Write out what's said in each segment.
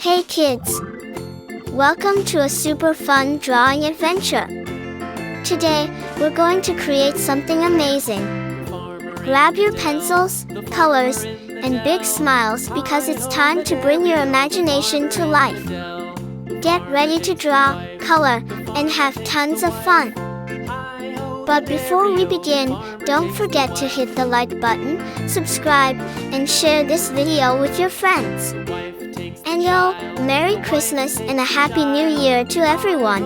Hey kids! Welcome to a super fun drawing adventure. Today, we're going to create something amazing. Grab your pencils, colors, and big smiles because it's time to bring your imagination to life. Get ready to draw, color, and have tons of fun. But before we begin, don't forget to hit the like button, subscribe, and share this video with your friends. And Merry Christmas and a Happy New Year to everyone.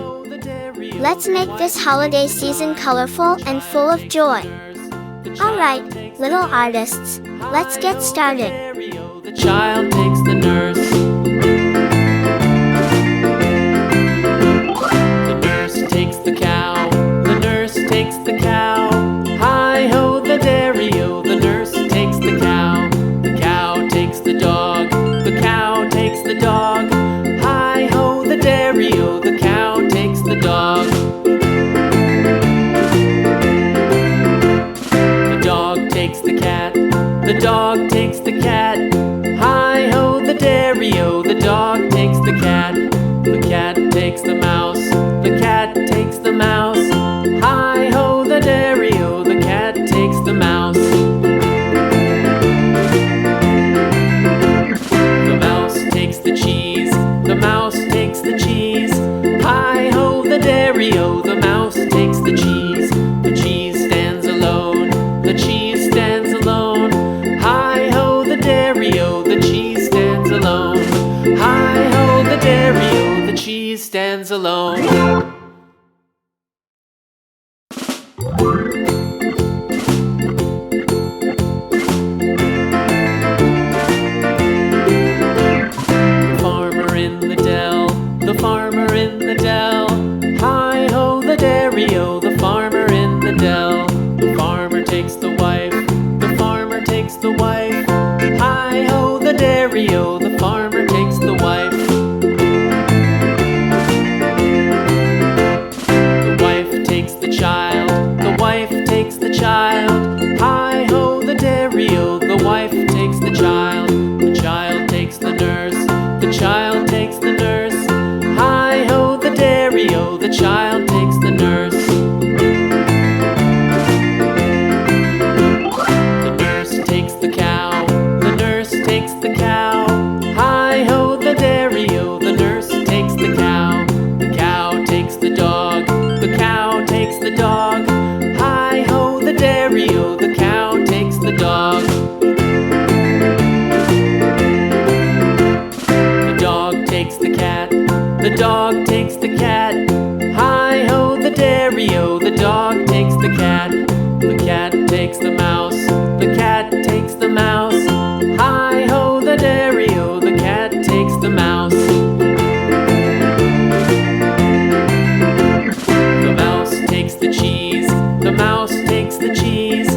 Let's make this holiday season colorful and full of joy. Alright, little artists, let's get started. The child takes the nurse. The nurse takes the cow. The nurse takes the cow. Hi-ho, the dairy-o. The nurse takes the cow. The cow takes the dog. The cow takes the dog. Hi-ho, the dairy-o. The cow takes the dog. The dog takes the cat. The dog takes the cat. Hi-ho, the dairy-o. The dog takes the cat. The cat takes the mouse. The cat takes the mouse. Hi-ho, the dairy-o. The cat takes the mouse. The mouse takes the cheese. The mouse takes the cheese. Hi-ho, the dairy-o. The mouse takes the cheese. The cheese stands alone. The cheese stands alone. Hi-ho, the dairy-o. The cheese stands alone. Hi-ho, the dairy-o. The cheese stands alone. The farmer in the dell. Hi-ho, the dairy-o. The farmer in the dell. The farmer takes the wife. The farmer takes the wife. Hi-ho, the dairy-o. The farmer takes the wife. The wife takes the child. The wife takes the child. Hi-ho, the dairy-o. The wife takes the child. The child takes the nurse. The child takes the nurse. Hi-ho, the dairy-o. The child takes the nurse. The nurse takes the cow. The nurse takes the cow. Hi-ho, the dairy-o. The nurse takes the cow. The cow takes the dog. The cow takes the dog. Hi-ho, the dairy-o. The cow takes the dog. The dog takes the cat. The dog takes the cat. Hi-ho, the dairy-o. The dog takes the cat. The cat takes the mouse. The cat takes the mouse. Hi-ho, the dairy-o. The cat takes the mouse. The mouse takes the cheese. The mouse takes the cheese.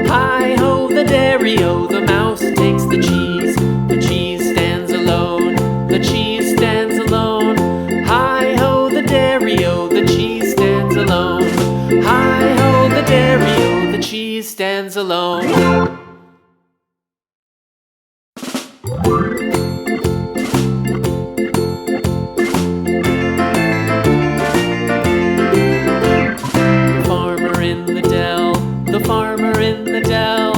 Hi-ho, the dairy-o. The mouse takes the cheese. The cheese stands alone. The cheese stands alone. Hi-ho, the dairy-o. The cheese stands alone. Hi-ho, the dairy-o. The cheese stands alone. The farmer in the dell. The farmer in the dell.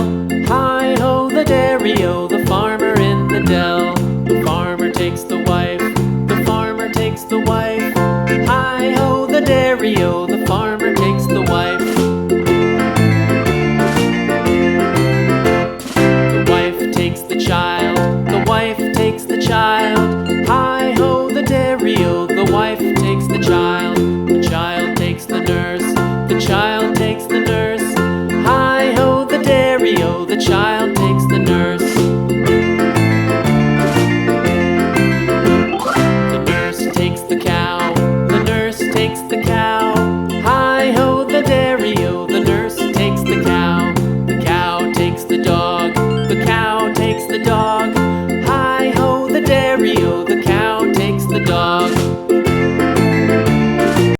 Hi-ho, the dairy-o. The farmer in the dell. The farmer takes the wife. The farmer takes the wife. Hi-ho, the dairy-o. The farmer takes the wife. The wife takes the child. The wife takes the child. Hi-ho, the dairy-o. The wife takes the child. The child takes the nurse. The child takes the nurse. Hi-ho, the dairy-o. The child